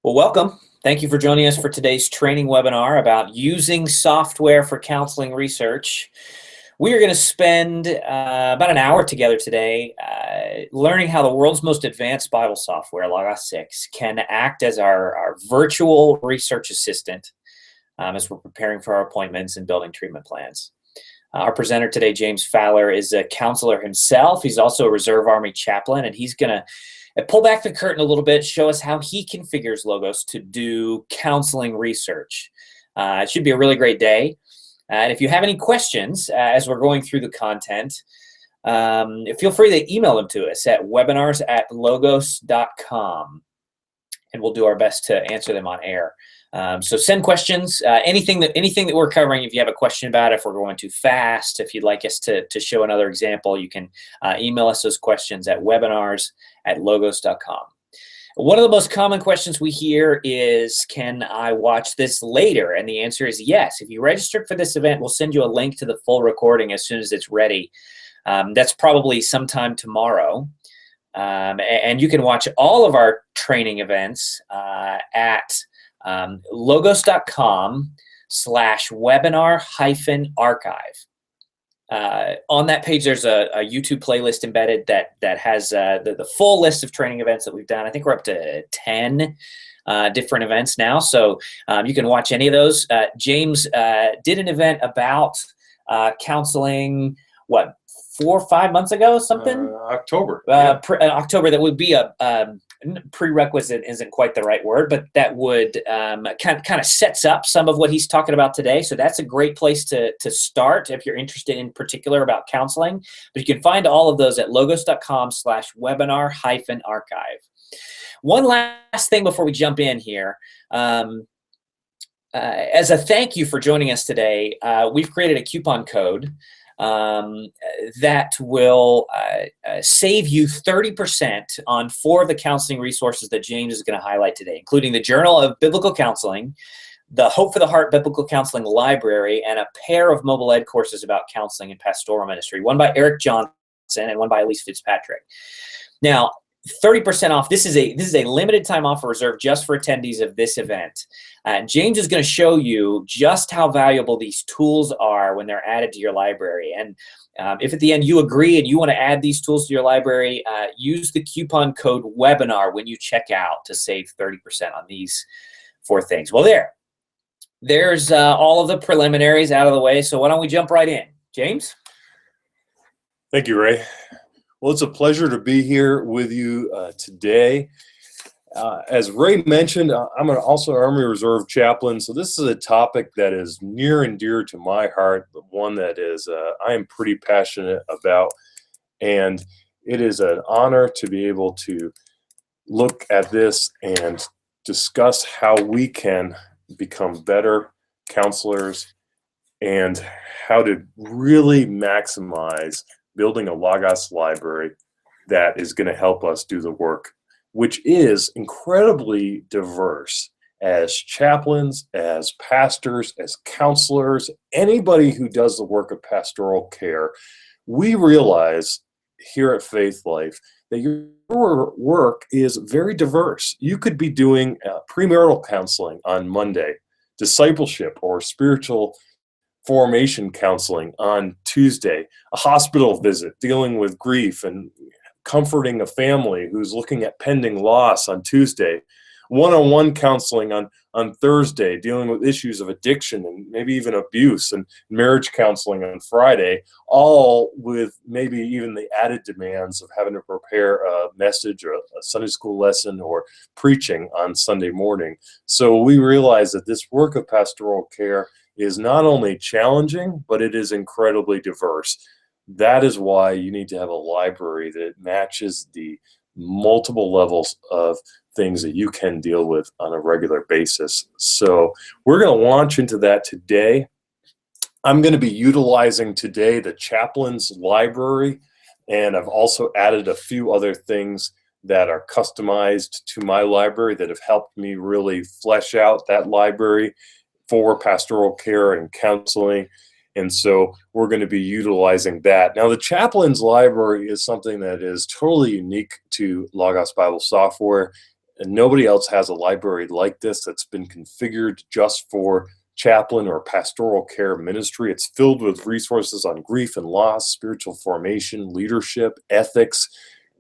Well, welcome. Thank you for joining us for today's training webinar about using software for counseling research. We are going to spend about an hour together today learning how the world's most advanced Bible software, Logos 6, can act as our virtual research assistant as we're preparing for our appointments and building treatment plans. Our presenter today, James Fowler, is a counselor himself. He's also a Reserve Army chaplain, and he's going to pull back the curtain a little bit, show us how he configures Logos to do counseling research. It should be a really great day. And if you have any questions as we're going through the content, feel free to email them to us at webinars@logos.com, and we'll do our best to answer them on air. So send questions, anything that we're covering. If you have a question about it, if we're going too fast, if you'd like us to show another example, you can email us those questions at webinars@logos.com. One of the most common questions we hear is, can I watch this later? And the answer is yes. If you registered for this event, we'll send you a link to the full recording as soon as it's ready. That's probably sometime tomorrow. And you can watch all of our training events at logos.com/webinar-archive. On that page, there's a YouTube playlist embedded that has the full list of training events that we've done. I think we're up to 10 different events now, so you can watch any of those. James did an event about counseling, what, 4 or 5 months ago, something? October. October. That would be a prerequisite, isn't quite the right word, but that would kind of sets up some of what he's talking about today. So that's a great place to start if you're interested in particular about counseling. But you can find all of those at logos.com/webinar-archive. One last thing before we jump in here. As a thank you for joining us today, we've created a coupon code that will save you 30% on 4 of the counseling resources that James is going to highlight today, including the Journal of Biblical Counseling, the Hope for the Heart Biblical Counseling Library, and a pair of mobile ed courses about counseling and pastoral ministry, one by Eric Johnson and one by Elise Fitzpatrick. Now, 30% off. This is a limited time offer reserved just for attendees of this event. James is going to show you just how valuable these tools are when they're added to your library. And if at the end you agree and you want to add these tools to your library, use the coupon code WEBINAR when you check out to save 30% on these 4 things. Well, there's all of the preliminaries out of the way. So why don't we jump right in? James? Thank you, Ray. Well, it's a pleasure to be here with you today. As Ray mentioned, I'm also an Army Reserve chaplain, so this is a topic that is near and dear to my heart, but one that is I am pretty passionate about, and it is an honor to be able to look at this and discuss how we can become better counselors and how to really maximize building a Logos library that is going to help us do the work, which is incredibly diverse. As chaplains, as pastors, as counselors, anybody who does the work of pastoral care, we realize here at Faith Life that your work is very diverse. You could be doing premarital counseling on Monday, discipleship or spiritual formation counseling on Tuesday, a hospital visit dealing with grief and comforting a family who's looking at pending loss on Tuesday, one-on-one counseling on Thursday, dealing with issues of addiction and maybe even abuse, and marriage counseling on Friday, all with maybe even the added demands of having to prepare a message or a Sunday school lesson or preaching on Sunday morning. So we realize that this work of pastoral care is not only challenging, but it is incredibly diverse. That is why you need to have a library that matches the multiple levels of things that you can deal with on a regular basis. So we're going to launch into that today. I'm going to be utilizing today the chaplain's library, and I've also added a few other things that are customized to my library that have helped me really flesh out that library for pastoral care and counseling. And so we're going to be utilizing that. Now, the chaplain's library is something that is totally unique to Logos Bible software. and nobody else has a library like this that's been configured just for chaplain or pastoral care ministry. It's filled with resources on grief and loss, spiritual formation, leadership, ethics,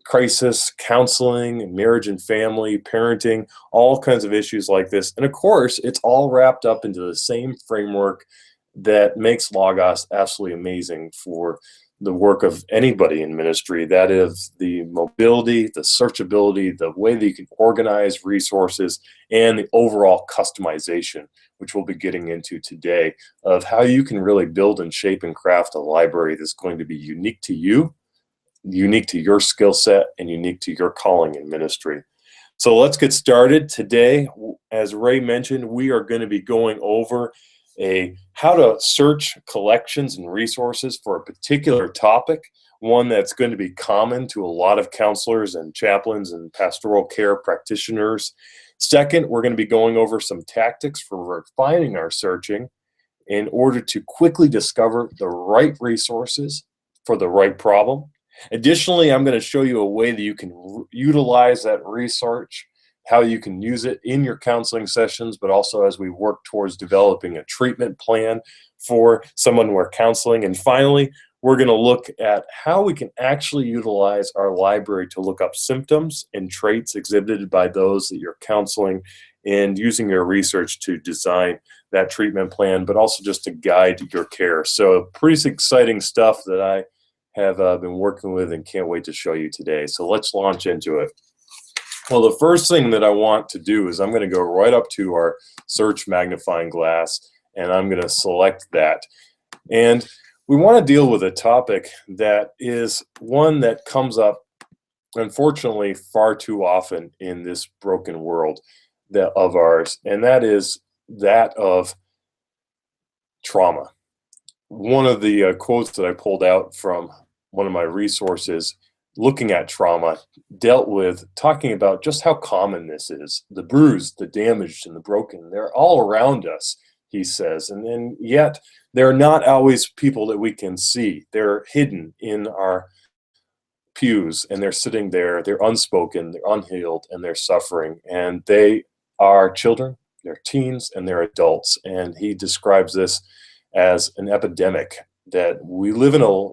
crisis, counseling, marriage and family, parenting, all kinds of issues like this. And of course, it's all wrapped up into the same framework that makes Logos absolutely amazing for the work of anybody in ministry. That is the mobility, the searchability, the way that you can organize resources, and the overall customization, which we'll be getting into today, of how you can really build and shape and craft a library that's going to be unique to you, unique to your skill set, and unique to your calling in ministry. So let's get started. Today, as Ray mentioned, we are going to be going over how to search collections and resources for a particular topic, one that's going to be common to a lot of counselors and chaplains and pastoral care practitioners. Second, we're going to be going over some tactics for refining our searching in order to quickly discover the right resources for the right problem. Additionally, I'm going to show you a way that you can utilize that research, how you can use it in your counseling sessions, but also as we work towards developing a treatment plan for someone we're counseling. And finally, we're going to look at how we can actually utilize our library to look up symptoms and traits exhibited by those that you're counseling, and using your research to design that treatment plan, but also just to guide your care. So pretty exciting stuff that I have been working with and can't wait to show you today. So let's launch into it. Well, the first thing that I want to do is I'm going to go right up to our search magnifying glass, and I'm going to select that. And we want to deal with a topic that is one that comes up, unfortunately, far too often in this broken world of ours, and that is that of trauma. One of the quotes that I pulled out from one of my resources looking at trauma dealt with talking about just how common this is. The bruised, the damaged, and the broken, they're all around us, he says, and yet they're not always people that we can see. They're hidden in our pews, and they're sitting there, they're unspoken, they're unhealed, and they're suffering, and they are children, they're teens, and they're adults. And he describes this as an epidemic, that we live in a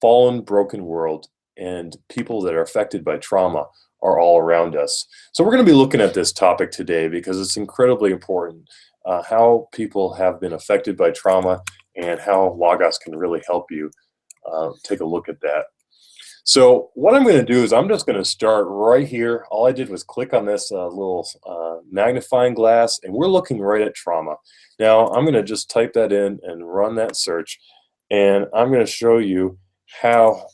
fallen, broken world, and people that are affected by trauma are all around us. So we're going to be looking at this topic today because it's incredibly important, how people have been affected by trauma and how Logos can really help you take a look at that. So what I'm going to do is I'm just going to start right here. All I did was click on this little magnifying glass, and we're looking right at trauma. Now I'm going to just type that in and run that search, and I'm going to show you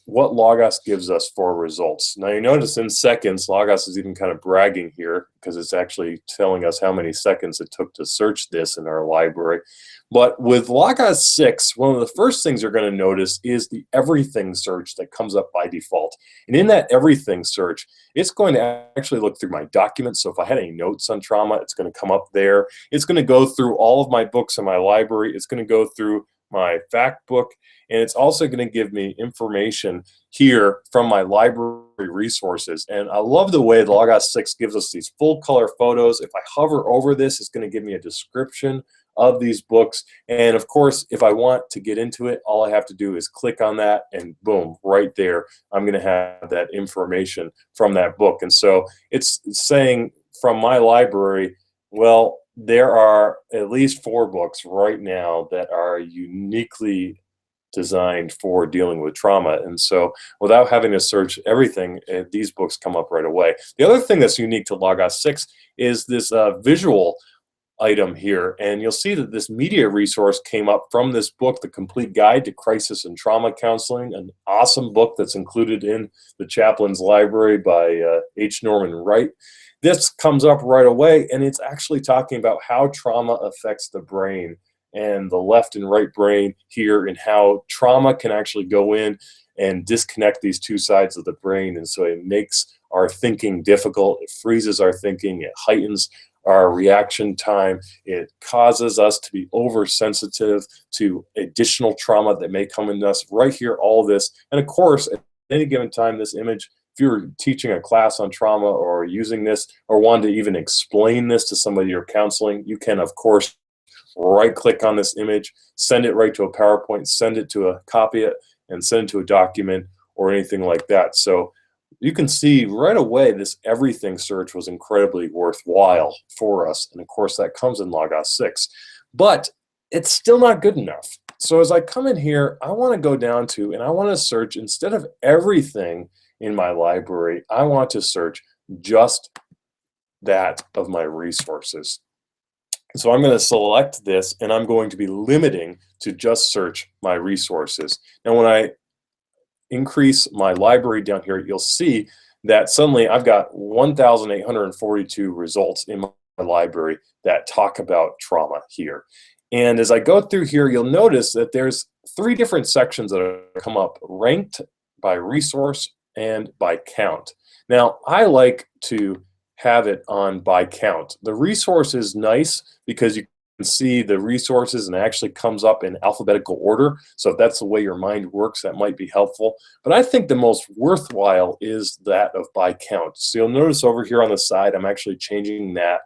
what Logos gives us for results. Now you notice in seconds, Logos is even kind of bragging here because it's actually telling us how many seconds it took to search this in our library. But with Logos 6, one of the first things you're going to notice is the everything search that comes up by default. And in that everything search, it's going to actually look through my documents. So if I had any notes on trauma, it's going to come up there. It's going to go through all of my books in my library. It's going to go through my fact book, and it's also going to give me information here from my library resources. And I love the way Logos 6 gives us these full color photos. If I hover over this, it's going to give me a description of these books. And of course, if I want to get into it, all I have to do is click on that, and boom, right there, I'm going to have that information from that book. And so it's saying from my library, well, there are at least 4 books right now that are uniquely designed for dealing with trauma. And so without having to search everything, these books come up right away. The other thing that's unique to Logos 6 is this visual item here. And you'll see that this media resource came up from this book, The Complete Guide to Crisis and Trauma Counseling, an awesome book that's included in the Chaplain's Library by H. Norman Wright. This comes up right away, and it's actually talking about how trauma affects the brain and the left and right brain here, and how trauma can actually go in and disconnect these two sides of the brain. And so it makes our thinking difficult. It freezes our thinking. It heightens our reaction time. It causes us to be oversensitive to additional trauma that may come in us right here, all this. And of course, at any given time, this image if you're teaching a class on trauma or using this or want to even explain this to somebody you're counseling, you can, of course, right click on this image, send it right to a PowerPoint, send it to a copy it, and send it to a document or anything like that. So you can see right away this everything search was incredibly worthwhile for us. And of course, that comes in Logos 6. But it's still not good enough. So as I come in here, I want to go down to, and I want to search, instead of everything in my library, I want to search just that of my resources. So I'm going to select this, and I'm going to be limiting to just search my resources. Now, when I increase my library down here, you'll see that suddenly I've got 1,842 results in my library that talk about trauma here. And as I go through here, you'll notice that there's 3 different sections that come up: ranked, by resource, and by count. Now, I like to have it on by count. The resource is nice because you can see the resources and it actually comes up in alphabetical order. So if that's the way your mind works, that might be helpful. But I think the most worthwhile is that of by count. So you'll notice over here on the side, I'm actually changing that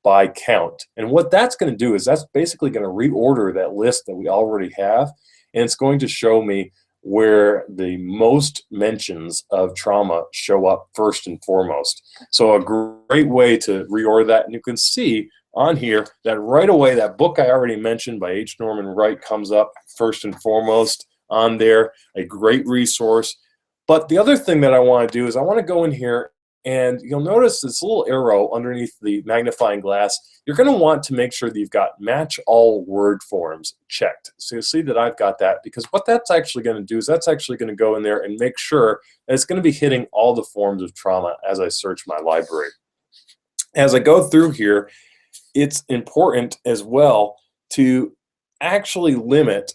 by count. And what that's going to do is that's basically going to reorder that list that we already have. And it's going to show me where the most mentions of trauma show up first and foremost. So a great way to reorder that, and you can see on here that right away that book I already mentioned by H. Norman Wright comes up first and foremost on there, a great resource. But the other thing that I want to do is I want to go in here, and you'll notice this little arrow underneath the magnifying glass. You're going to want to make sure that you've got match all word forms checked. So you'll see that I've got that, because what that's actually going to do is that's actually going to go in there and make sure that it's going to be hitting all the forms of trauma as I search my library. As I go through here, it's important as well to actually limit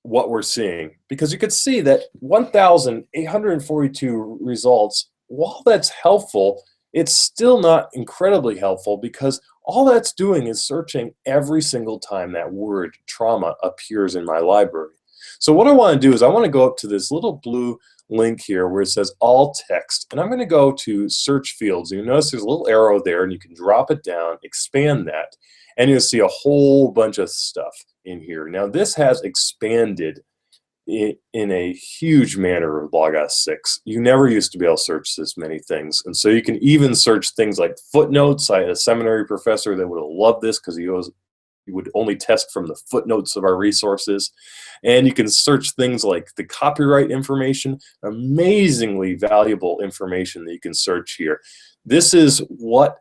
what we're seeing, because you could see that 1,842 results, while that's helpful, it's still not incredibly helpful, because all that's doing is searching every single time that word trauma appears in my library. So what I want to do is I want to go up to this little blue link here where it says all text, and I'm going to go to search fields. You notice there's a little arrow there, and you can drop it down, expand that, and you'll see a whole bunch of stuff in here. Now this has expanded in a huge manner with Logos 6. You never used to be able to search this many things. And so you can even search things like footnotes. I had a seminary professor that would have loved this, because he would only test from the footnotes of our resources. And you can search things like the copyright information, amazingly valuable information that you can search here. This is what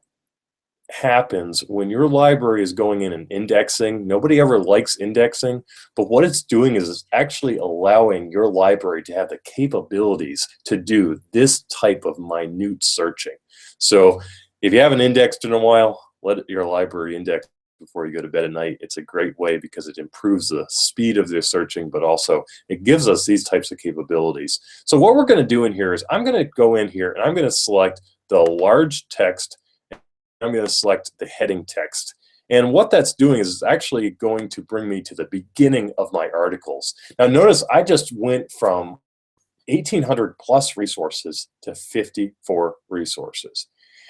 happens when your library is going in and indexing. Nobody ever likes indexing, but what it's doing is it's actually allowing your library to have the capabilities to do this type of minute searching. So if you haven't indexed in a while, let your library index before you go to bed at night. It's a great way because it improves the speed of the searching, but also it gives us these types of capabilities. So what we're going to do in here is I'm going to go in here and I'm going to select the large text. I'm going to select the heading text. And what that's doing is it's actually going to bring me to the beginning of my articles. Now notice I just went from 1,800 plus resources to 54 resources.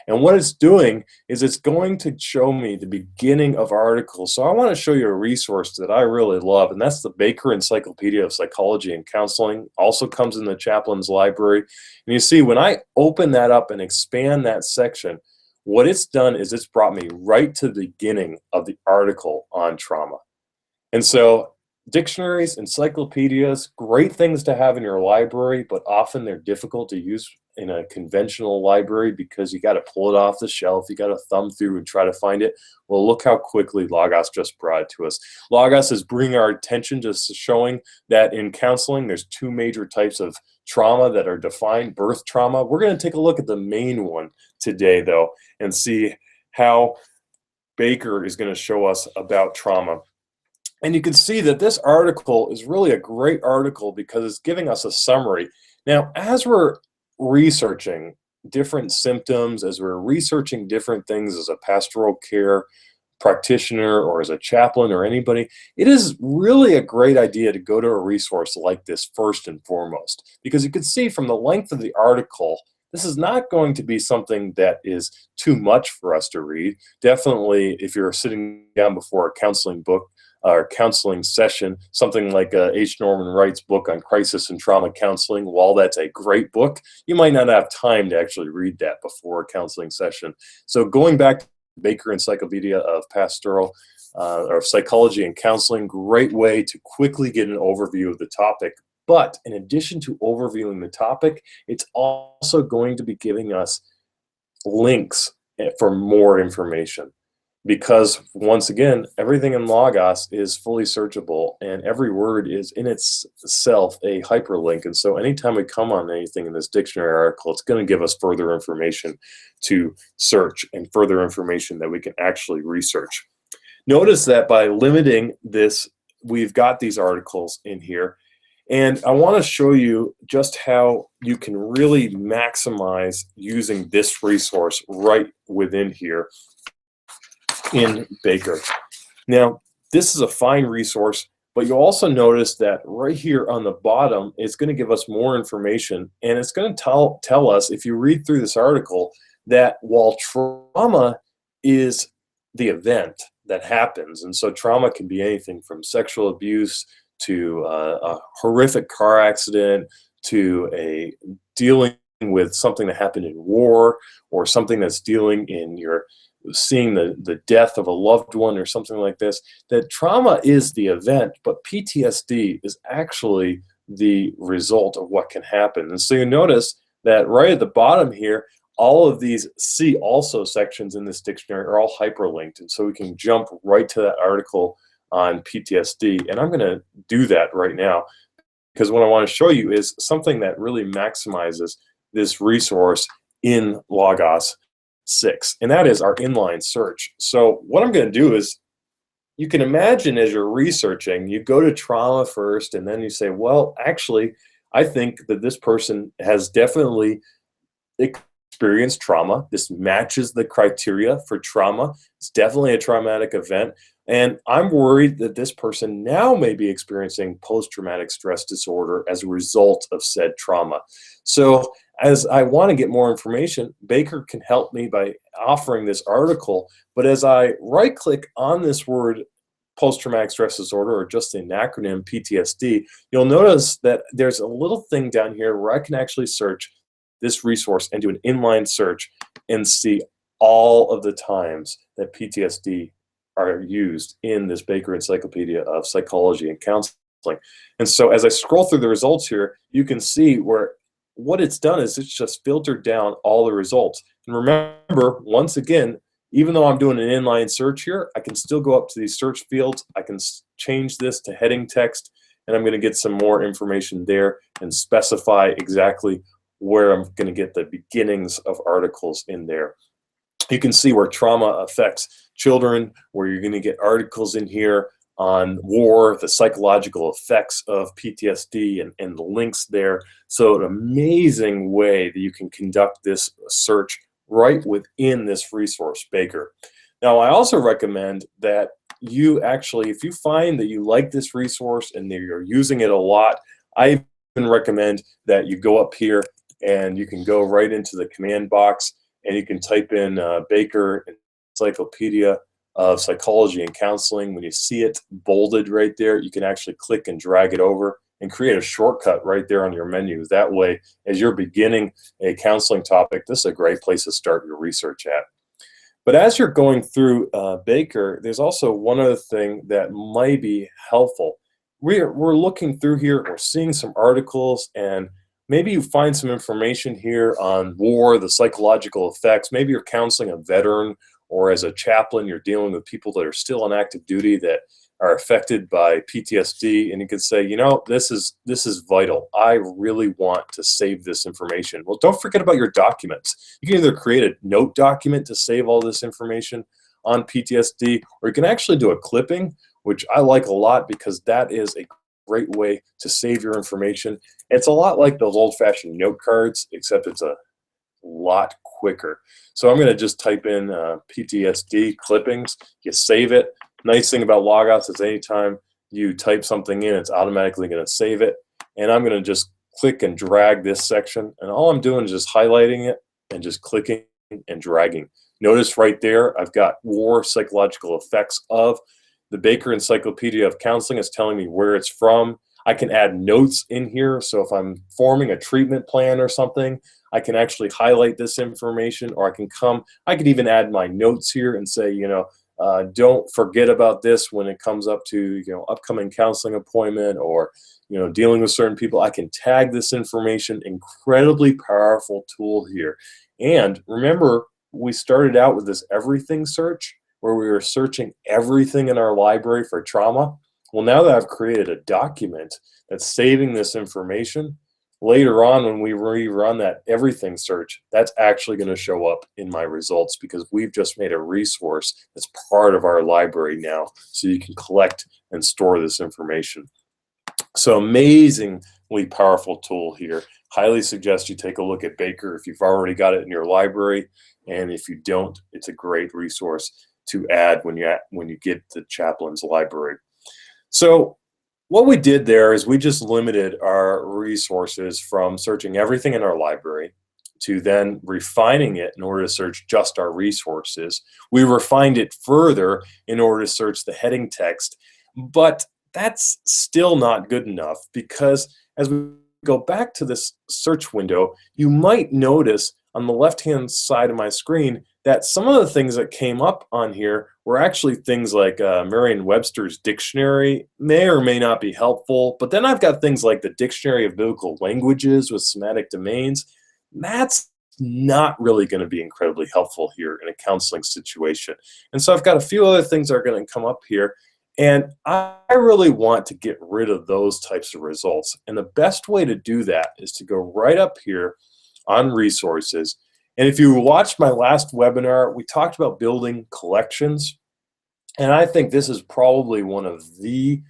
And what it's doing is it's going to show me the beginning of articles. So I want to show you a resource that I really love, and that's the Baker Encyclopedia of Psychology and Counseling. Also comes in the chaplain's library. And you see when I open that up and expand that section, what it's done is it's brought me right to the beginning of the article on trauma. And so dictionaries, encyclopedias, great things to have in your library, but often they're difficult to use in a conventional library because you got to pull it off the shelf, you got to thumb through and try to find it. Well, look how quickly Logos just brought it to us. Logos is bringing our attention to showing that in counseling, there's 2 major types of trauma that are defined: birth trauma. We're going to take a look at the main one today, though, and see how Baker is going to show us about trauma. And you can see that this article is really a great article because it's giving us a summary. Now, as we're researching different symptoms, as we're researching different things as a pastoral care practitioner or as a chaplain or anybody, it is really a great idea to go to a resource like this first and foremost, because you can see from the length of the article this is not going to be something that is too much for us to read. Definitely, if you're sitting down before a counseling book or counseling session, something like H. Norman Wright's book on crisis and trauma counseling, while that's a great book, you might not have time to actually read that before a counseling session. So going back to Baker Encyclopedia of Pastoral or Psychology and Counseling, great way to quickly get an overview of the topic. But in addition to overviewing the topic, it's also going to be giving us links for more information. Because once again, everything in Logos is fully searchable, and every word is in itself a hyperlink. And so anytime we come on anything in this dictionary article, it's going to give us further information to search and further information that we can actually research. Notice that by limiting this, we've got these articles in here. And I want to show you just how you can really maximize using this resource right within here in Baker. Now, this is a fine resource, but you'll also notice that right here on the bottom, it's going to give us more information, and it's going to tell us, if you read through this article, that while trauma is the event that happens, and so trauma can be anything from sexual abuse to a horrific car accident to a dealing with something that happened in war, or something that's dealing in your seeing the death of a loved one or something like this, that trauma is the event, but PTSD is actually the result of what can happen. And so you notice that right at the bottom here, all of these see also sections in this dictionary are all hyperlinked. And so we can jump right to that article on PTSD. And I'm going to do that right now, because what I want to show you is something that really maximizes this resource in Logos 6, and that is our inline search. So what I'm going to do is, you can imagine as you're researching, you go to trauma first, and then you say, well, actually, I think that this person has definitely experienced trauma. This matches the criteria for trauma. It's definitely a traumatic event. And I'm worried that this person now may be experiencing post-traumatic stress disorder as a result of said trauma. So as I want to get more information, Baker can help me by offering this article. But as I right-click on this word post-traumatic stress disorder, or just the acronym PTSD, you'll notice that there's a little thing down here where I can actually search this resource and do an inline search and see all of the times that PTSD are used in this Baker Encyclopedia of Psychology and Counseling. And so as I scroll through the results here, you can see where what it's done is it's just filtered down all the results. And remember, once again, even though I'm doing an inline search here, I can still go up to these search fields. I can change this to heading text, and I'm going to get some more information there and specify exactly where I'm going to get the beginnings of articles in there. You can see where trauma affects children, where you're going to get articles in here on war, the psychological effects of PTSD, and the links there. So an amazing way that you can conduct this search right within this resource, Baker. Now, I also recommend that you actually, if you find that you like this resource and that you're using it a lot, I even recommend that you go up here and you can go right into the command box and you can type in Baker Encyclopedia of Psychology and Counseling. When you see it bolded right there, you can actually click and drag it over and create a shortcut right there on your menu. That way, as you're beginning a counseling topic, this is a great place to start your research at. But as you're going through Baker, there's also one other thing that might be helpful. We're looking through here, we're seeing some articles, and maybe you find some information here on war, the psychological effects. Maybe you're counseling a veteran, or as a chaplain, you're dealing with people that are still on active duty that are affected by PTSD, and you could say, you know, this is vital. I really want to save this information. Well, don't forget about your documents. You can either create a note document to save all this information on PTSD, or you can actually do a clipping, which I like a lot because that is a great way to save your information. It's a lot like those old-fashioned note cards, except it's a lot quicker. So I'm going to just type in PTSD clippings. You save it. Nice thing about Logos is anytime you type something in, it's automatically going to save it. And I'm going to just click and drag this section, and all I'm doing is just highlighting it and just clicking and dragging. Notice right there, I've got War Psychological Effects of. The Baker Encyclopedia of Counseling is telling me where it's from. I can add notes in here, so if I'm forming a treatment plan or something, I can actually highlight this information, or I could even add my notes here and say, don't forget about this when it comes up to, upcoming counseling appointment, or, dealing with certain people. I can tag this information. Incredibly powerful tool here. And remember, we started out with this everything search, where we were searching everything in our library for trauma. Well, now that I've created a document that's saving this information, later on when we rerun that everything search, that's actually going to show up in my results, because we've just made a resource that's part of our library now, so you can collect and store this information. So amazingly powerful tool here. Highly suggest you take a look at Baker if you've already got it in your library, and if you don't, it's a great resource to add when you get the chaplain's library. So what we did there is we just limited our resources from searching everything in our library to then refining it in order to search just our resources. We refined it further in order to search the heading text, but that's still not good enough, because as we go back to this search window, you might notice on the left-hand side of my screen that some of the things that came up on here were actually things like Merriam-Webster's dictionary. May or may not be helpful, but then I've got things like the Dictionary of Biblical Languages with semantic domains. That's not really going to be incredibly helpful here in a counseling situation. And so I've got a few other things that are going to come up here, and I really want to get rid of those types of results. And the best way to do that is to go right up here on resources. And if you watched my last webinar, we talked about building collections. And I think this is probably one of the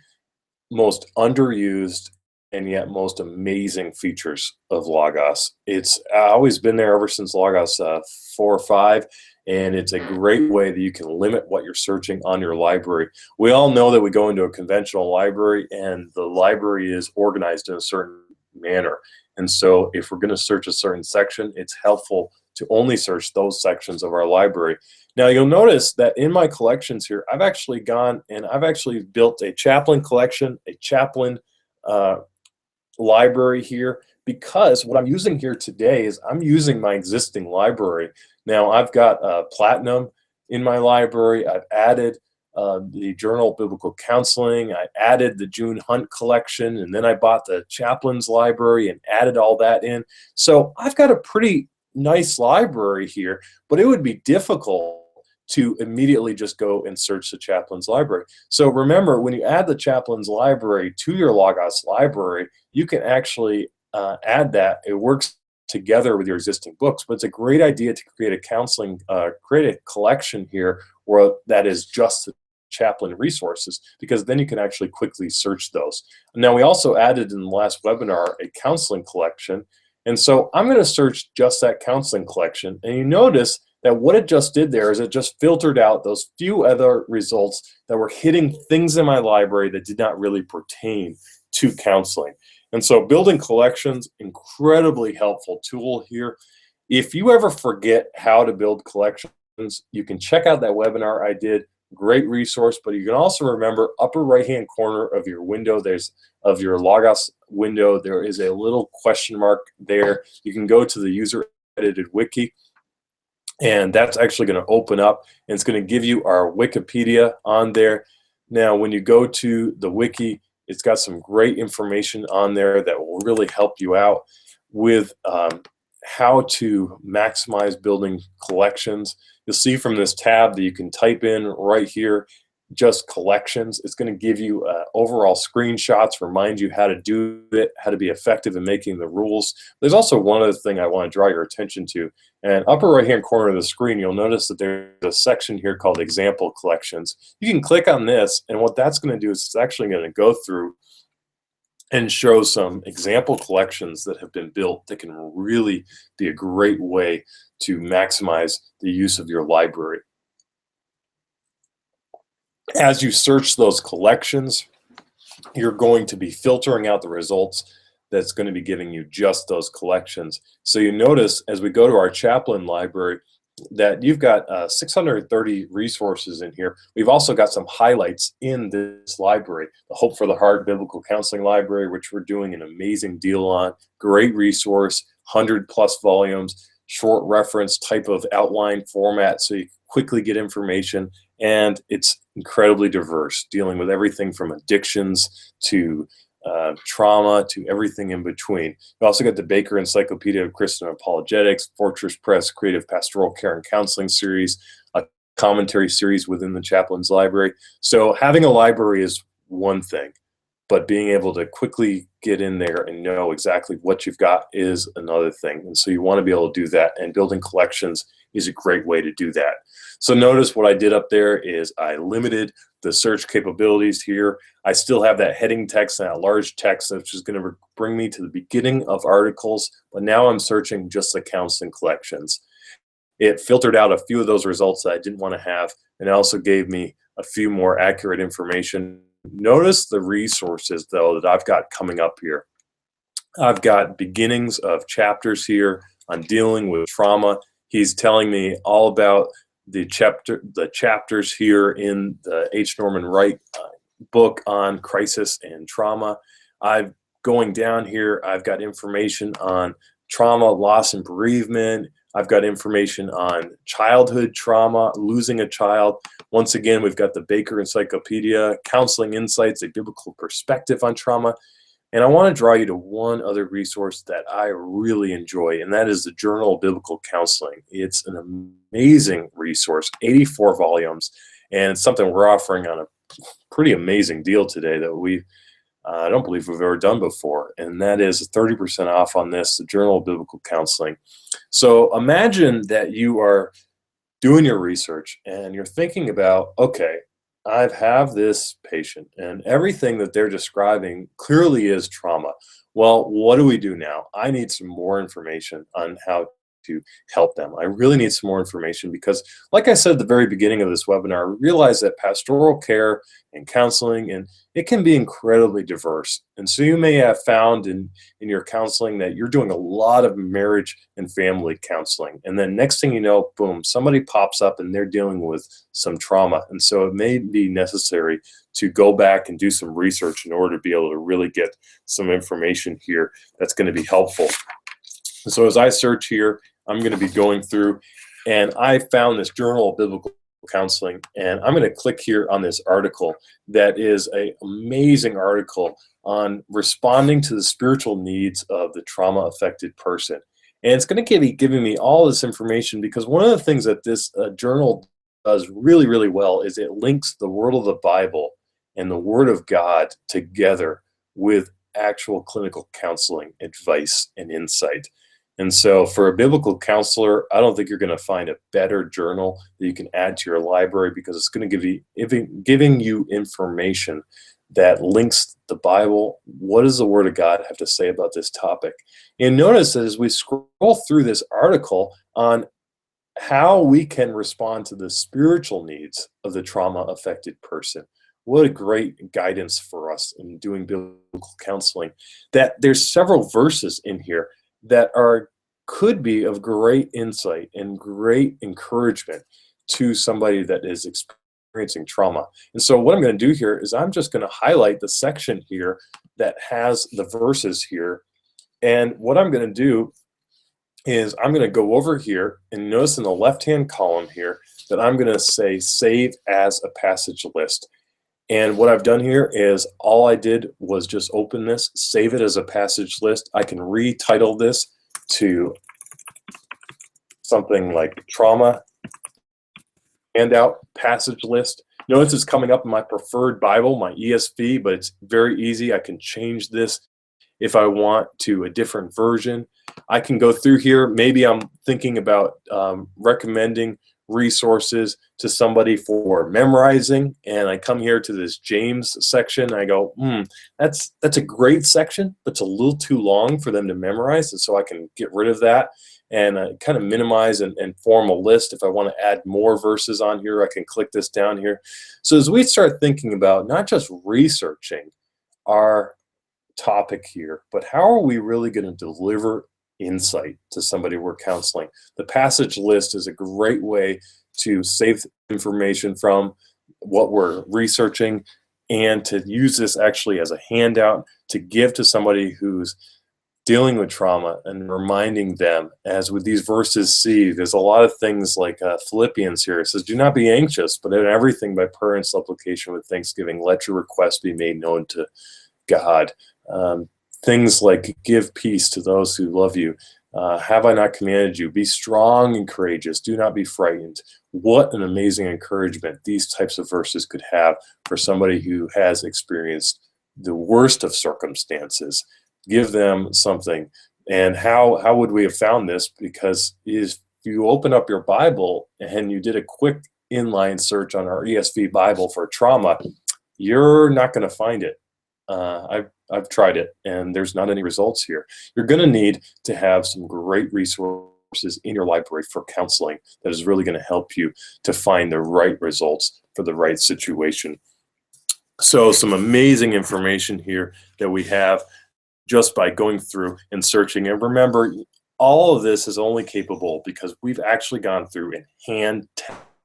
most underused and yet most amazing features of Logos. It's always been there ever since Logos 4 or 5. And it's a great way that you can limit what you're searching on your library. We all know that we go into a conventional library and the library is organized in a certain manner. And so if we're going to search a certain section, it's helpful to only search those sections of our library. Now you'll notice that in my collections here, I've actually gone and I've actually built a chaplain collection, a chaplain library here, because what I'm using here today is I'm using my existing library. Now I've got Platinum in my library. I've added the Journal of Biblical Counseling. I added the June Hunt collection, and then I bought the Chaplain's library and added all that in. So I've got a pretty nice library here, but it would be difficult to immediately just go and search the Chaplain's library. So remember, when you add the Chaplain's library to your Logos library, you can actually add that. It works together with your existing books, but it's a great idea to create a collection here where that is just the chaplain resources, because then you can actually quickly search those. Now we also added in the last webinar a counseling collection, and so I'm going to search just that counseling collection, and you notice that what it just did there is it just filtered out those few other results that were hitting things in my library that did not really pertain to counseling. And so building collections, incredibly helpful tool here. If you ever forget how to build collections, you can check out that webinar I did. Great resource, but you can also remember upper right-hand corner of your window, of your Logos window, there is a little question mark there. You can go to the user-edited wiki, and that's actually going to open up, and it's going to give you our Wikipedia on there. Now, when you go to the wiki, it's got some great information on there that will really help you out with how to maximize building collections. You'll see from this tab that you can type in right here, just collections. It's going to give you overall screenshots, remind you how to do it, how to be effective in making the rules. There's also one other thing I want to draw your attention to. And upper right-hand corner of the screen, you'll notice that there's a section here called Example Collections. You can click on this, and what that's going to do is it's actually going to go through and show some example collections that have been built that can really be a great way to maximize the use of your library. As you search those collections, you're going to be filtering out the results that's going to be giving you just those collections. So you notice as we go to our chaplain library that you've got 630 resources in here. We've also got some highlights in this library. The Hope for the Heart Biblical Counseling Library, which we're doing an amazing deal on. Great resource, 100+ volumes, short reference type of outline format so you can quickly get information. And it's incredibly diverse, dealing with everything from addictions to trauma to everything in between. We also got the Baker Encyclopedia of Christian Apologetics, Fortress Press Creative Pastoral Care and Counseling series, a commentary series within the chaplain's library. So having a library is one thing, but being able to quickly get in there and know exactly what you've got is another thing. And so you want to be able to do that, and building collections is a great way to do that. So notice what I did up there is I limited the search capabilities here. I still have that heading text and that large text, which is going to bring me to the beginning of articles, but now I'm searching just the counseling collections. It filtered out a few of those results that I didn't want to have, and also gave me a few more accurate information. Notice the resources, though, that I've got coming up here. I've got beginnings of chapters here on dealing with trauma. He's telling me all about the chapters here in the H. Norman Wright book on crisis and trauma. I'm going down here. I've got information on trauma, loss, and bereavement. I've got information on childhood trauma, losing a child. Once again, we've got the Baker Encyclopedia, Counseling Insights, a Biblical Perspective on Trauma. And I want to draw you to one other resource that I really enjoy, and that is the Journal of Biblical Counseling. It's an amazing resource, 84 volumes, and it's something we're offering on a pretty amazing deal today that I don't believe we've ever done before, and that is 30% off on this, the Journal of Biblical Counseling. So imagine that you are doing your research and you're thinking about, okay, I have this patient and everything that they're describing clearly is trauma. Well, what do we do now? I need some more information on how to help them. I really need some more information because, like I said at the very beginning of this webinar, I realize that pastoral care and counseling, and it can be incredibly diverse. And so you may have found in your counseling that you're doing a lot of marriage and family counseling. And then next thing you know, boom, somebody pops up and they're dealing with some trauma. And so it may be necessary to go back and do some research in order to be able to really get some information here that's going to be helpful. And so as I search here, I'm going to be going through, and I found this Journal of Biblical Counseling, and I'm going to click here on this article that is an amazing article on responding to the spiritual needs of the trauma-affected person. And it's going to be giving me all this information because one of the things that this journal does really, really well is it links the Word of the Bible and the Word of God together with actual clinical counseling advice and insight. And so for a biblical counselor, I don't think you're going to find a better journal that you can add to your library because it's going to give you giving you information that links the Bible. What does the Word of God have to say about this topic? And notice that as we scroll through this article on how we can respond to the spiritual needs of the trauma-affected person, what a great guidance for us in doing biblical counseling, that there's several verses in here that could be of great insight and great encouragement to somebody that is experiencing trauma. And so what I'm going to do here is I'm just going to highlight the section here that has the verses here. And what I'm going to do is I'm going to go over here and notice in the left-hand column here that I'm going to say save as a passage list. And what I've done here is all I did was just open this, save it as a passage list. I can retitle this to something like trauma handout passage list. Notice it's coming up in my preferred Bible, my ESV, but it's very easy. I can change this if I want to a different version. I can go through here. Maybe I'm thinking about recommending resources to somebody for memorizing, and I come here to this James section. And I go, that's a great section, but it's a little too long for them to memorize, and so I can get rid of that and kind of minimize and form a list. If I want to add more verses on here, I can click this down here. So as we start thinking about not just researching our topic here, but how are we really going to deliver insight to somebody we're counseling? The passage list is a great way to save information from what we're researching and to use this actually as a handout to give to somebody who's dealing with trauma and reminding them, as with these verses see, there's a lot of things like Philippians here. It says, do not be anxious, but in everything by prayer and supplication with thanksgiving, let your requests be made known to God. Things like give peace to those who love you. Have I not commanded you? Be strong and courageous. Do not be frightened. What an amazing encouragement these types of verses could have for somebody who has experienced the worst of circumstances. Give them something. And how would we have found this? Because if you open up your Bible and you did a quick inline search on our ESV Bible for trauma, you're not going to find it. I've tried it, and there's not any results here. You're going to need to have some great resources in your library for counseling that is really going to help you to find the right results for the right situation. So some amazing information here that we have just by going through and searching. And remember, all of this is only capable because we've actually gone through and hand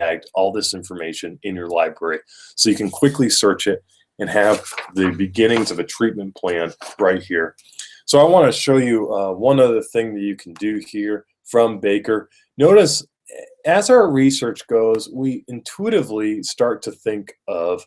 tagged all this information in your library, so you can quickly search it and have the beginnings of a treatment plan right here. So I want to show you one other thing that you can do here from Baker. Notice as our research goes, we intuitively start to think of,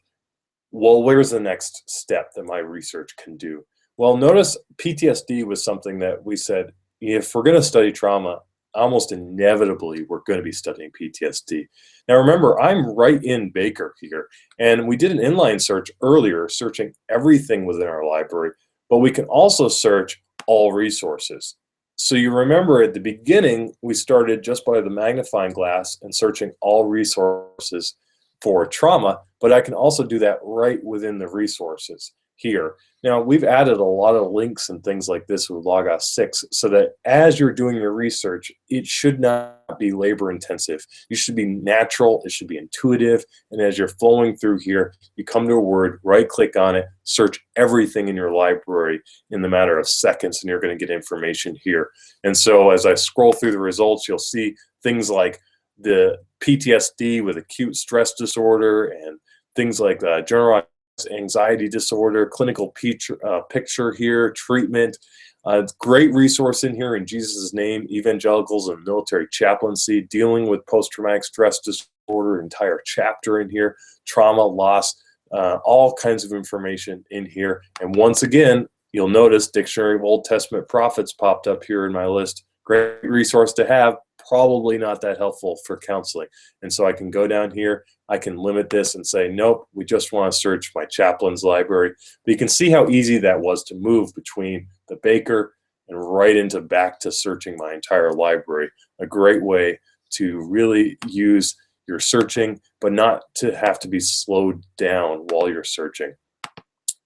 well, where's the next step that my research can do? Well, notice PTSD was something that we said, if we're going to study trauma, almost inevitably we're going to be studying PTSD. Now remember, I'm right in Baker here, and we did an inline search earlier, searching everything within our library, but we can also search all resources. So you remember at the beginning, we started just by the magnifying glass and searching all resources for trauma, but I can also do that right within the resources here. Now, we've added a lot of links and things like this with Logos 6 so that as you're doing your research, it should not be labor intensive. You should be natural, it should be intuitive, and as you're flowing through here, you come to a word, right click on it, search everything in your library in the matter of seconds, and you're going to get information here. And so as I scroll through the results, you'll see things like the PTSD with acute stress disorder and things like generalized anxiety disorder, clinical picture here, treatment. Great resource in here in Jesus' name, evangelicals and military chaplaincy, dealing with post-traumatic stress disorder, entire chapter in here, trauma, loss, all kinds of information in here. And once again, you'll notice Dictionary of Old Testament Prophets popped up here in my list. Great resource to have, probably not that helpful for counseling. And so I can go down here, I can limit this and say, nope, we just want to search my chaplain's library. But you can see how easy that was to move between the Baker and right into back to searching my entire library. A great way to really use your searching, but not to have to be slowed down while you're searching.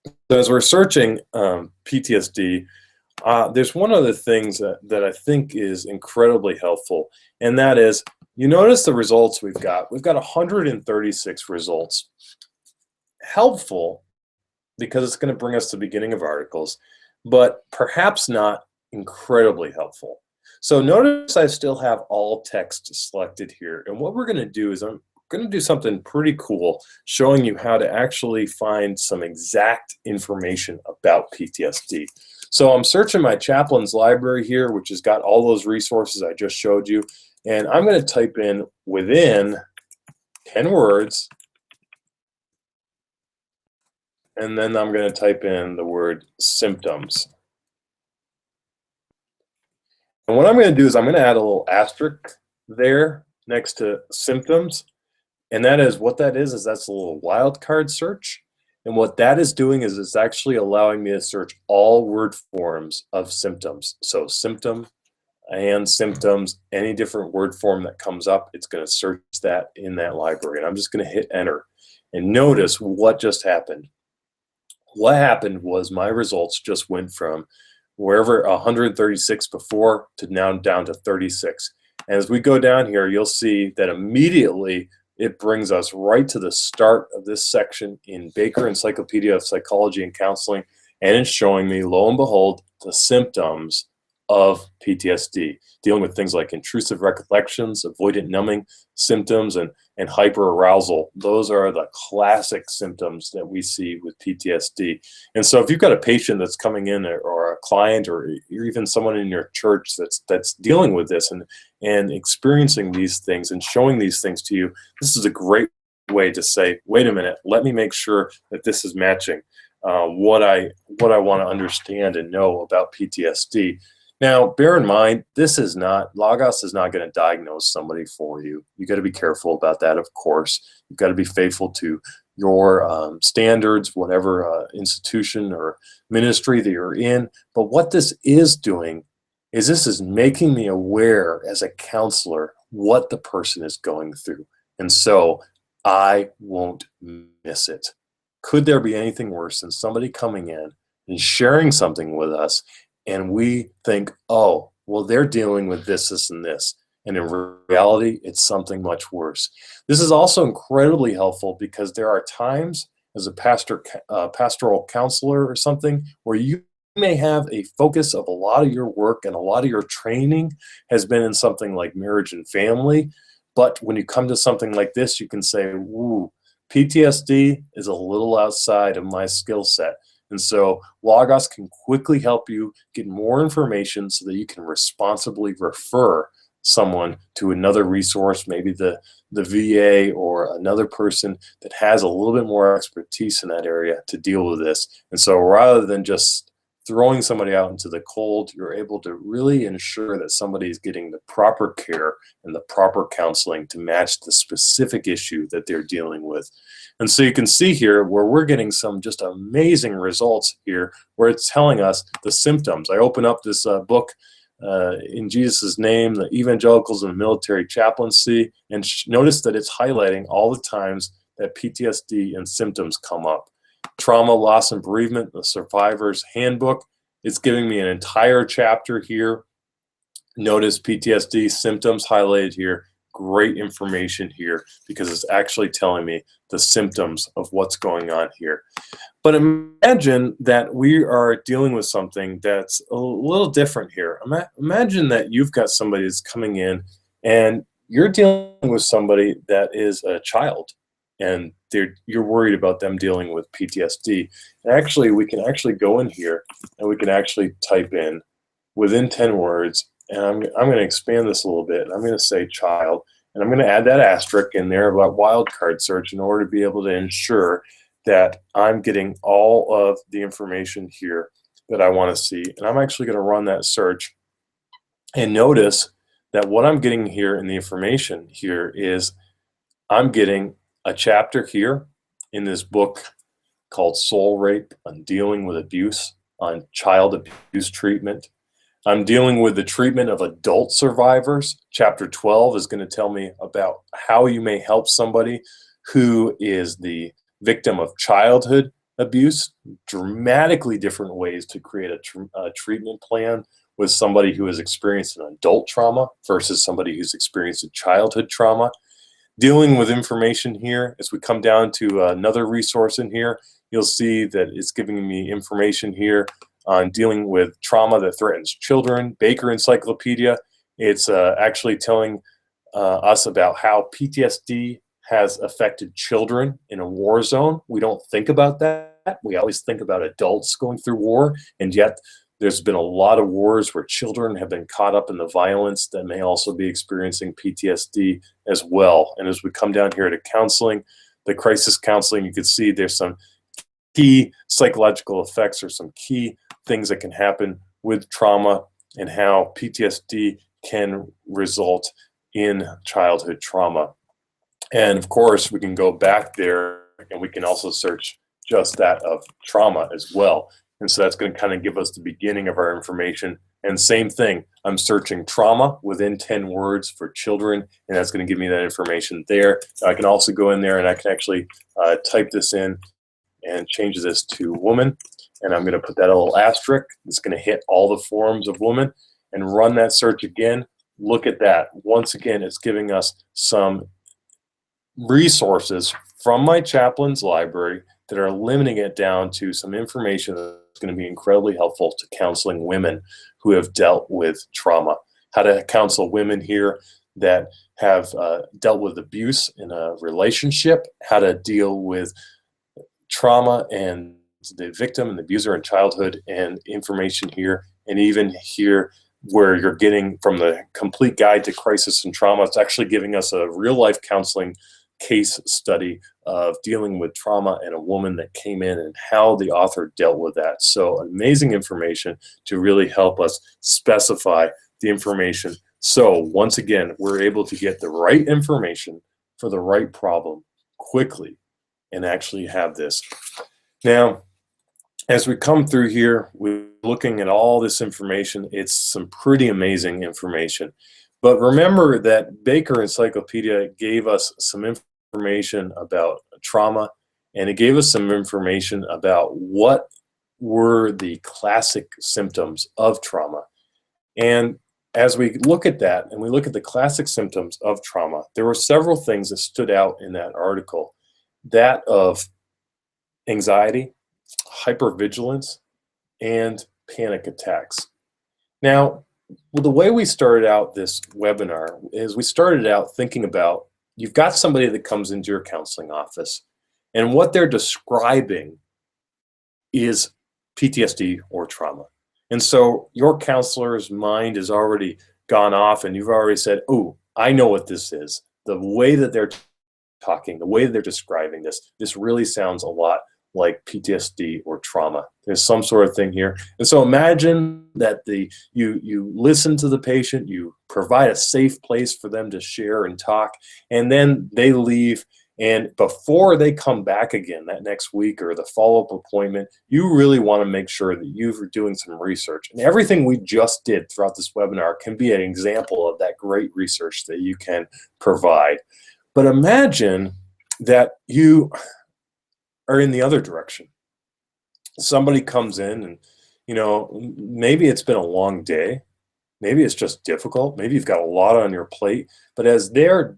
So as we're searching PTSD, there's one other thing that I think is incredibly helpful, and that is, you notice the results we've got. We've got 136 results. Helpful because it's going to bring us to the beginning of articles, but perhaps not incredibly helpful. So notice I still have all text selected here, and what we're going to do is I'm going to do something pretty cool, showing you how to actually find some exact information about PTSD. So I'm searching my chaplain's library here, which has got all those resources I just showed you, and I'm going to type in within 10 words, and then I'm going to type in the word symptoms. And what I'm going to do is I'm going to add a little asterisk there next to symptoms, and that is what that is that's a little wildcard search. And what that is doing is it's actually allowing me to search all word forms of symptoms. So symptom and symptoms, any different word form that comes up, it's going to search that in that library. And I'm just going to hit enter. And notice what just happened. What happened was my results just went from wherever 136 before to now down to 36. And as we go down here, you'll see that immediately it brings us right to the start of this section in Baker Encyclopedia of Psychology and Counseling. and it's showing me, lo and behold, the symptoms of PTSD, dealing with things like intrusive recollections, avoidant numbing symptoms, and hyperarousal. Those are the classic symptoms that we see with PTSD. And so if you've got a patient that's coming in, or a client, or even someone in your church that's dealing with this and experiencing these things and showing these things to you, this is a great way to say, wait a minute, let me make sure that this is matching what I want to understand and know about PTSD. Now, bear in mind, Logos is not going to diagnose somebody for you. You got to be careful about that, of course. You've got to be faithful to your standards, whatever institution or ministry that you're in. But what this is doing is this is making me aware as a counselor what the person is going through. And so I won't miss it. Could there be anything worse than somebody coming in and sharing something with us, and we think, oh, well, they're dealing with this, this, and this. And in reality, it's something much worse. This is also incredibly helpful because there are times as a pastoral counselor or something where you may have a focus of a lot of your work and a lot of your training has been in something like marriage and family. But when you come to something like this, you can say, ooh, PTSD is a little outside of my skill set. And so Logos can quickly help you get more information so that you can responsibly refer someone to another resource, maybe the VA or another person that has a little bit more expertise in that area to deal with this. And so rather than just throwing somebody out into the cold, you're able to really ensure that somebody is getting the proper care and the proper counseling to match the specific issue that they're dealing with. And so you can see here where we're getting some just amazing results here, where it's telling us the symptoms. I open up this book, In Jesus' Name, the Evangelicals and Military Chaplaincy, and notice that it's highlighting all the times that PTSD and symptoms come up. Trauma, Loss, and Bereavement, the Survivor's Handbook. It's giving me an entire chapter here. Notice PTSD symptoms highlighted here. Great information here because it's actually telling me the symptoms of what's going on here. But imagine that we are dealing with something that's a little different here. Imagine that you've got somebody that's coming in and you're dealing with somebody that is a child, and you're worried about them dealing with PTSD. And actually, we can actually go in here and we can actually type in within 10 words, and I'm going to expand this a little bit. I'm going to say child, and I'm going to add that asterisk in there about wildcard search in order to be able to ensure that I'm getting all of the information here that I want to see. And I'm actually going to run that search, and notice that what I'm getting here in the information here is I'm getting a chapter here in this book called Soul Rape, on dealing with abuse, on child abuse treatment. I'm dealing with the treatment of adult survivors. Chapter 12 is going to tell me about how you may help somebody who is the victim of childhood abuse. Dramatically different ways to create a treatment plan with somebody who has experienced an adult trauma versus somebody who's experienced a childhood trauma. Dealing with information here, as we come down to another resource in here, you'll see that it's giving me information here on dealing with trauma that threatens children. Baker Encyclopedia, it's actually telling us about how PTSD has affected children in a war zone. We don't think about that. We always think about adults going through war, and yet there's been a lot of wars where children have been caught up in the violence that may also be experiencing PTSD as well. And as we come down here to counseling, the crisis counseling, you can see there's some key psychological effects or some key things that can happen with trauma and how PTSD can result in childhood trauma. And of course, we can go back there and we can also search just that of trauma as well. And so that's going to kind of give us the beginning of our information. And same thing, I'm searching trauma within 10 words for children, and that's going to give me that information there. I can also go in there and I can actually type this in and change this to woman. And I'm going to put that little asterisk. It's going to hit all the forms of woman and run that search again. Look at that. Once again, it's giving us some resources from my chaplain's library that are limiting it down to some information that's going to be incredibly helpful to counseling women who have dealt with trauma. How to counsel women here that have dealt with abuse in a relationship, how to deal with trauma and the victim and the abuser in childhood, and information here, and even here where you're getting from the complete guide to crisis and trauma. It's actually giving us a real life counseling case study of dealing with trauma and a woman that came in and how the author dealt with that. So amazing information to really help us specify the information. So once again, we're able to get the right information for the right problem quickly and actually have this. Now, as we come through here, we're looking at all this information. It's some pretty amazing information. But remember that Baker Encyclopedia gave us some information about trauma, and it gave us some information about what were the classic symptoms of trauma. And as we look at that, and we look at the classic symptoms of trauma, there were several things that stood out in that article. That of anxiety, hypervigilance, and panic attacks. Now, the way we started out this webinar is we started out thinking about, you've got somebody that comes into your counseling office, and what they're describing is PTSD or trauma. And so your counselor's mind has already gone off, and you've already said, oh, I know what this is. The way that they're talking, the way that they're describing this really sounds a lot like PTSD or trauma. There's some sort of thing here. And so imagine that you listen to the patient, you provide a safe place for them to share and talk, and then they leave. And before they come back again that next week or the follow-up appointment, you really want to make sure that you're doing some research. And everything we just did throughout this webinar can be an example of that great research that you can provide. But imagine that you are in the other direction. Somebody comes in and, maybe it's been a long day. Maybe it's just difficult. Maybe you've got a lot on your plate. But as they're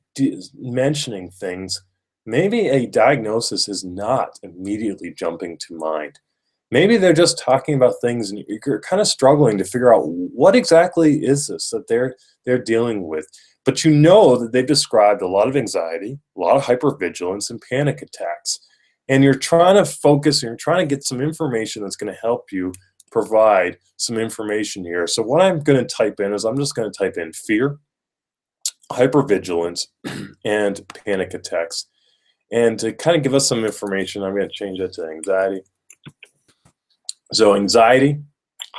mentioning things, maybe a diagnosis is not immediately jumping to mind. Maybe they're just talking about things and you're kind of struggling to figure out what exactly is this that they're dealing with. But you know that they've described a lot of anxiety, a lot of hypervigilance, and panic attacks. And you're trying to focus and you're trying to get some information that's going to help you provide some information here. So what I'm going to type in is I'm just going to type in fear, hypervigilance, and panic attacks. And to kind of give us some information, I'm going to change that to anxiety. So anxiety,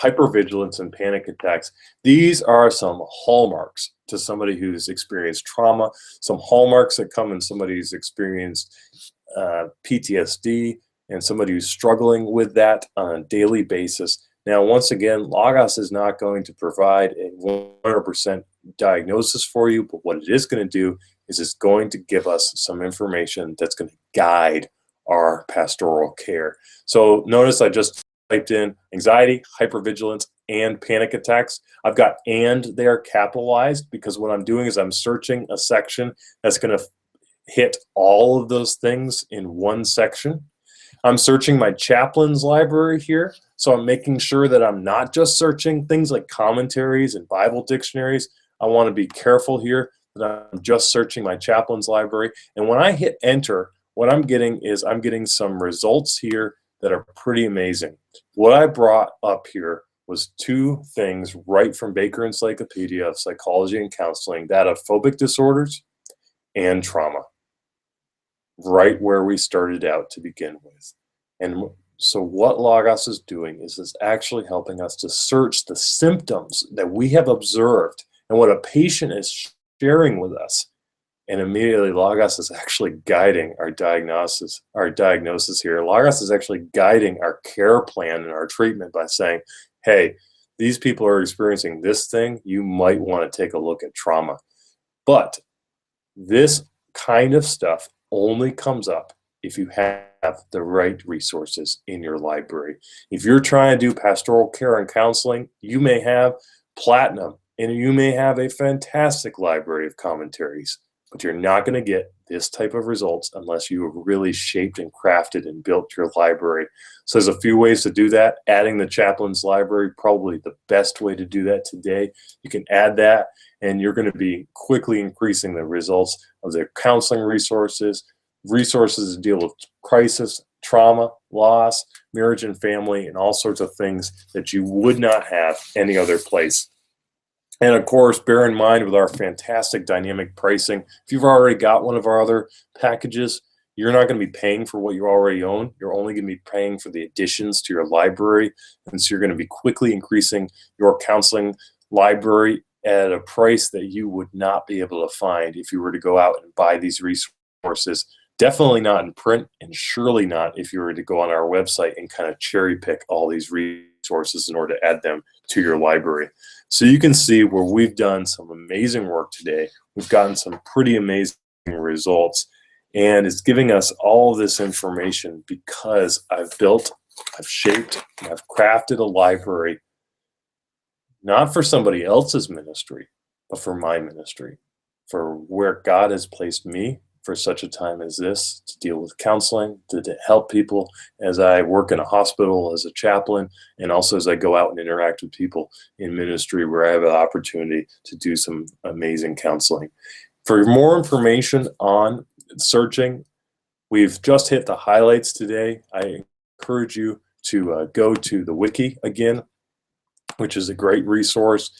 hypervigilance, and panic attacks. These are some hallmarks to somebody who's experienced trauma, some hallmarks that come in somebody who's experienced PTSD, and somebody who's struggling with that on a daily basis. Now, once again, Logos is not going to provide a 100% diagnosis for you, but what it is going to do is it's going to give us some information that's going to guide our pastoral care. So notice I just typed in anxiety, hypervigilance, and panic attacks. I've got "and" there capitalized because what I'm doing is I'm searching a section that's going to hit all of those things in one section. I'm searching my chaplain's library here, so I'm making sure that I'm not just searching things like commentaries and Bible dictionaries. I want to be careful here that I'm just searching my chaplain's library. And when I hit enter, what I'm getting is I'm getting some results here that are pretty amazing. What I brought up here was two things right from Baker Encyclopedia of Psychology and Counseling, that of phobic disorders and trauma, right where we started out to begin with. And so what Logos is doing is it's actually helping us to search the symptoms that we have observed and what a patient is sharing with us. And immediately Logos is actually guiding our diagnosis here. Logos is actually guiding our care plan and our treatment by saying, hey, these people are experiencing this thing. You might want to take a look at trauma. But this kind of stuff only comes up if you have the right resources in your library. If you're trying to do pastoral care and counseling, you may have platinum and you may have a fantastic library of commentaries, but you're not going to get this type of results unless you have really shaped and crafted and built your library. So there's a few ways to do that. Adding the chaplain's library, probably the best way to do that today. You can add that, and you're going to be quickly increasing the results of their counseling resources, resources to deal with crisis, trauma, loss, marriage and family, and all sorts of things that you would not have any other place. And of course, bear in mind with our fantastic dynamic pricing, if you've already got one of our other packages, you're not going to be paying for what you already own. You're only going to be paying for the additions to your library. And so you're going to be quickly increasing your counseling library at a price that you would not be able to find if you were to go out and buy these resources. Definitely not in print, and surely not if you were to go on our website and kind of cherry pick all these resources in order to add them to your library. So you can see where we've done some amazing work today. We've gotten some pretty amazing results, and it's giving us all this information because I've built, I've shaped, and I've crafted a library, not for somebody else's ministry, but for my ministry, for where God has placed me for such a time as this, to deal with counseling, to help people as I work in a hospital as a chaplain, and also as I go out and interact with people in ministry where I have an opportunity to do some amazing counseling. For more information on searching, we've just hit the highlights today. I encourage you to go to the wiki again, which is a great resource.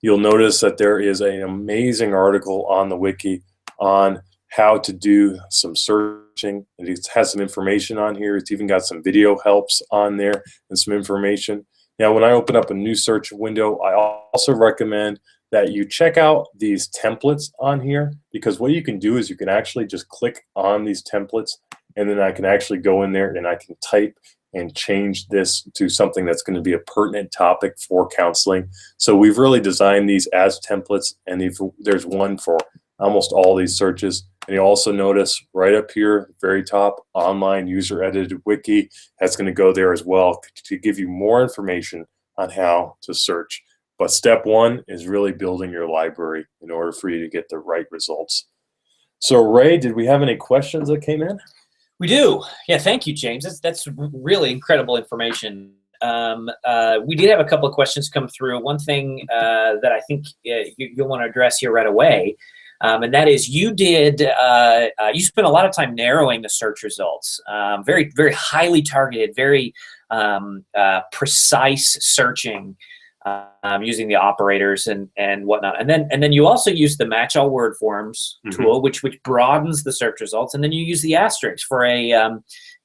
You'll notice that there is an amazing article on the wiki on how to do some searching. It has some information on here. It's even got some video helps on there and some information. Now, when I open up a new search window, I also recommend that you check out these templates on here, because what you can do is you can actually just click on these templates, and then I can actually go in there and I can type and change this to something that's going to be a pertinent topic for counseling. So we've really designed these as templates, and there's one for almost all these searches. And you also notice right up here, very top, online user edited wiki. That's going to go there as well to give you more information on how to search. But step one is really building your library in order for you to get the right results. So Ray, did we have any questions that came in? We do. Yeah, thank you, James. That's really incredible information. We did have a couple of questions come through. One thing that I think you'll want to address here right away, and that is you spent a lot of time narrowing the search results, very, very highly targeted, very precise searching, using the operators and whatnot. And then you also use the match all word forms tool, which broadens the search results. And then you use the asterisk for a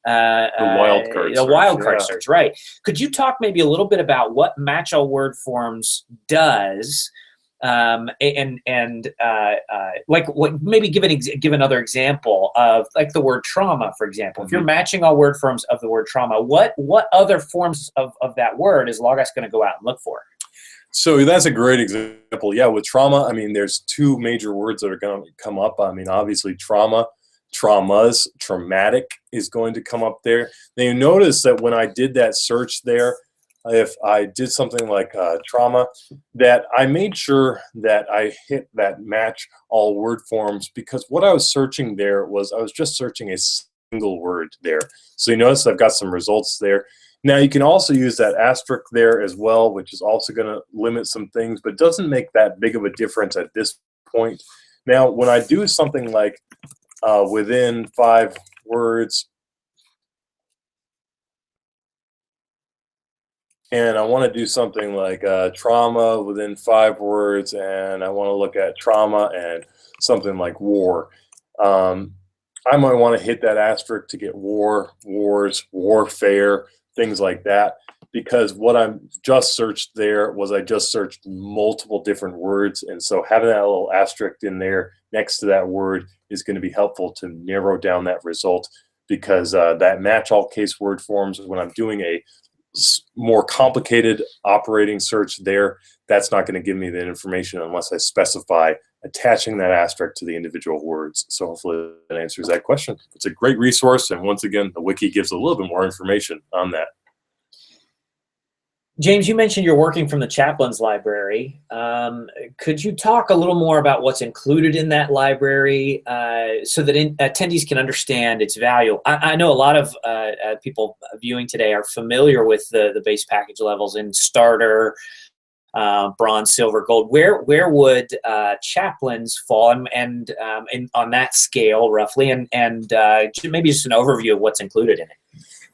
wildcard search, right? Could you talk maybe a little bit about what match all word forms does? Maybe give another example of, like, the word trauma, for example. If you're matching all word forms of the word trauma, what other forms of that word is Logos going to go out and look for? So that's a great example. Yeah, with trauma, I mean, there's two major words that are going to come up. I mean, obviously trauma, traumas, traumatic is going to come up there. Now you notice that when I did that search there, if I did something like trauma, that I made sure that I hit that match all word forms, because what I was searching there was I was just searching a single word there. So you notice I've got some results there. Now you can also use that asterisk there as well, which is also going to limit some things, but doesn't make that big of a difference at this point. Now when I do something like within 5 words, and I want to do something like trauma within 5 words, and I want to look at trauma and something like war, I might want to hit that asterisk to get war, wars, warfare, things like that, because what I'm just searched there was I just searched multiple different words, and so having that little asterisk in there next to that word is going to be helpful to narrow down that result, because that match all case word forms, when I'm doing a more complicated operating search there, that's not going to give me the information unless I specify attaching that asterisk to the individual words. So hopefully that answers that question. It's a great resource, and once again, the wiki gives a little bit more information on that. James, you mentioned you're working from the chaplain's library. Could you talk a little more about what's included in that library so that attendees can understand its value? I know a lot of people viewing today are familiar with the base package levels in starter, bronze, silver, gold. Where would chaplains fall, and on that scale roughly, and maybe just an overview of what's included in it?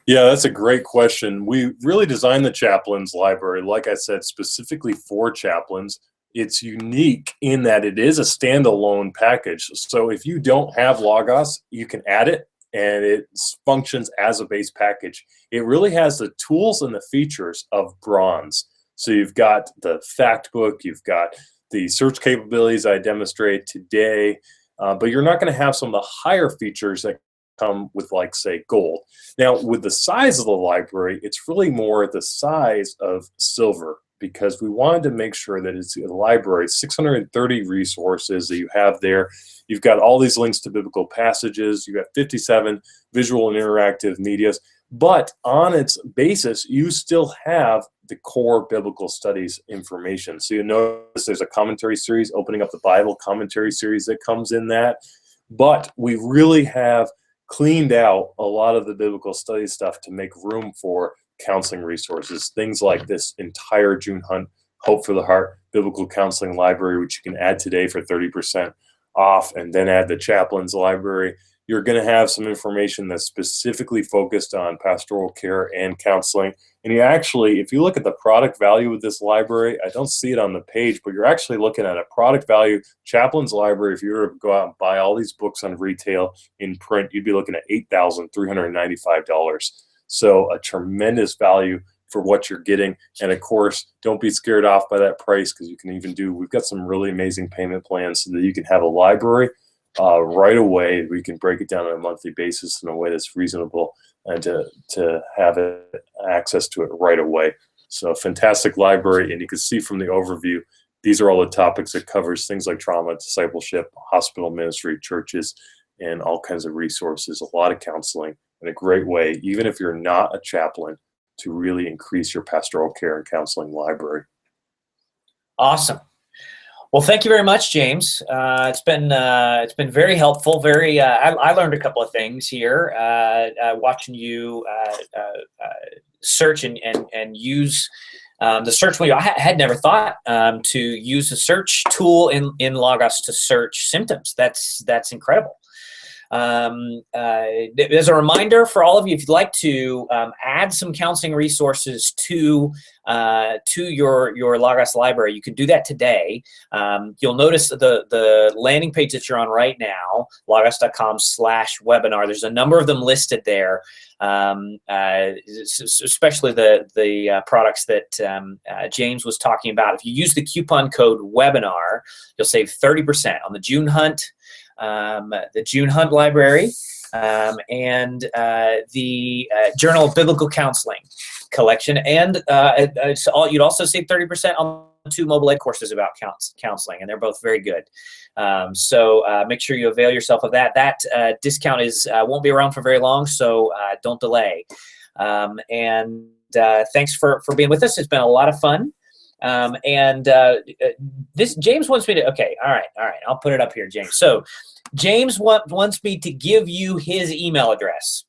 Yeah, that's a great question. We really designed the chaplain's library, like I said, specifically for chaplains. It's unique in that it is a standalone package. So if you don't have Logos, you can add it and it functions as a base package. It really has the tools and the features of bronze. So you've got the fact book, you've got the search capabilities I demonstrated today, but you're not going to have some of the higher features that come with, like, say, gold. Now, with the size of the library, it's really more the size of silver, because we wanted to make sure that it's a library, 630 resources that you have there. You've got all these links to biblical passages. You have 57 visual and interactive medias. But on its basis, you still have the core biblical studies information. So you notice there's a commentary series, Opening Up the Bible commentary series that comes in that. But we really have cleaned out a lot of the biblical study stuff to make room for counseling resources. Things like this entire June Hunt Hope for the Heart Biblical Counseling Library, which you can add today for 30% off, and then add the Chaplain's Library. You're going to have some information that's specifically focused on pastoral care and counseling. And you actually, if you look at the product value of this library, I don't see it on the page, but you're actually looking at a product value. Chaplain's Library, if you were to go out and buy all these books on retail in print, you'd be looking at $8,395. So a tremendous value for what you're getting. And of course, don't be scared off by that price, because you can even we've got some really amazing payment plans so that you can have a library right away. We can break it down on a monthly basis in a way that's reasonable, and to have access to it right away. So fantastic library. And you can see from the overview, these are all the topics it covers: things like trauma, discipleship, hospital ministry, churches, and all kinds of resources, a lot of counseling, and a great way, even if you're not a chaplain, to really increase your pastoral care and counseling library. Awesome. Well, thank you very much, James. It's been very helpful. I learned a couple of things here watching you search and use the search wheel. I had never thought to use a search tool in Logos to search symptoms. That's incredible. As a reminder for all of you, if you'd like to add some counseling resources to your Logos library, you can do that today. You'll notice the landing page that you're on right now, logos.com/webinar. There's a number of them listed there, especially the products that James was talking about. If you use the coupon code webinar, you'll save 30% on the June Hunt, the June Hunt Library, and the Journal of Biblical Counseling collection. And you'd also save 30% on 2 mobile ed courses about counseling, and they're both very good. So make sure you avail yourself of that. That discount won't be around for very long, so don't delay. And thanks for being with us. It's been a lot of fun. This James wants me to, okay, all right, I'll put it up here, James. So James wants me to give you his email address.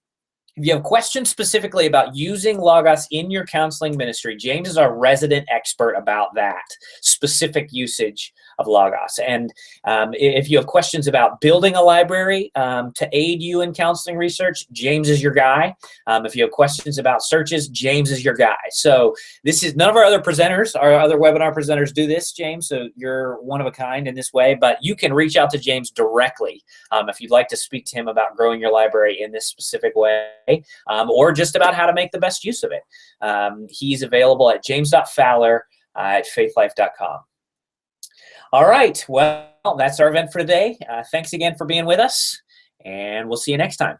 If you have questions specifically about using Logos in your counseling ministry, James is our resident expert about that specific usage of Logos. And if you have questions about building a library to aid you in counseling research, James is your guy. If you have questions about searches, James is your guy. So this is, none of our other presenters, our other webinar presenters do this, James, so you're one of a kind in this way, but you can reach out to James directly if you'd like to speak to him about growing your library in this specific way. Or just about how to make the best use of it. He's available at james.fowler@faithlife.com. All right, well, that's our event for today. Thanks again for being with us, and we'll see you next time.